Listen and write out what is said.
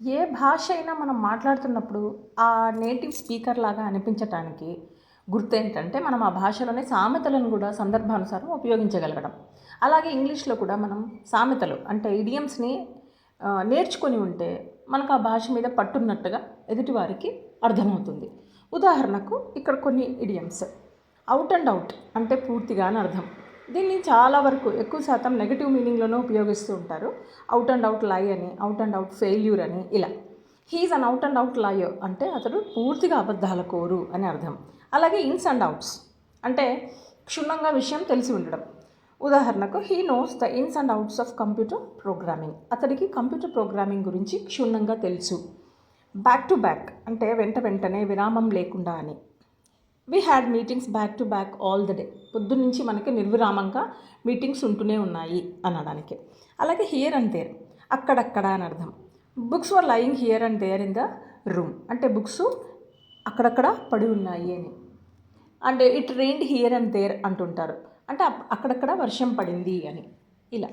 ఏ భాష అయినా మనం మాట్లాడుతున్నప్పుడు ఆ నేటివ్ స్పీకర్ లాగా అనిపించటానికి గుర్తు ఏంటంటే మనం ఆ భాషలోనే సామెతలను కూడా సందర్భానుసారం ఉపయోగించగలగడం. అలాగే ఇంగ్లీష్లో కూడా మనం సామెతలు అంటే ఇడియమ్స్ని నేర్చుకొని ఉంటే మనకు ఆ భాష మీద పట్టున్నట్టుగా ఎదుటివారికి అర్థమవుతుంది. ఉదాహరణకు ఇక్కడ కొన్ని ఇడియమ్స్. అవుట్ అండ్ అవుట్ అంటే పూర్తిగా అని అర్థం. దీన్ని చాలా వరకు ఎక్కువ శాతం నెగటివ్ మీనింగ్లోనే ఉపయోగిస్తూ ఉంటారు. అవుట్ అండ్ అవుట్ లై అని, అవుట్ అండ్ అవుట్ ఫెయిల్యూర్ అని ఇలా. He's an out and out liar అంటే అతడు పూర్తిగా అబద్ధాల కోరు అని అర్థం. అలాగే ఇన్స్ అండ్ అవుట్స్ అంటే క్షుణ్ణంగా విషయం తెలిసి ఉండడం. ఉదాహరణకు హీ నోస్ ద ఇన్స్ and outs of computer programming. అతడికి కంప్యూటర్ ప్రోగ్రామింగ్ గురించి క్షుణ్ణంగా తెలుసు. బ్యాక్ టు బ్యాక్ అంటే వెంట వెంటనే విరామం లేకుండా అని. We had meetings back to back all the day. పొద్దున్నుంచి మనకి నిర్విరామంగా మీటింగ్స్ ఉంటూనే ఉన్నాయి అనడానికి. అలాగే హియర్ అండ్ దేర్ అక్కడక్కడ అని అర్థం. Books were lying here and there in the room అంటే బుక్స్ అక్కడక్కడ పడి ఉన్నాయి అని. And it rained here and there అంటుంటారు అంటే అక్కడక్కడ వర్షం పడింది అని ఇలా.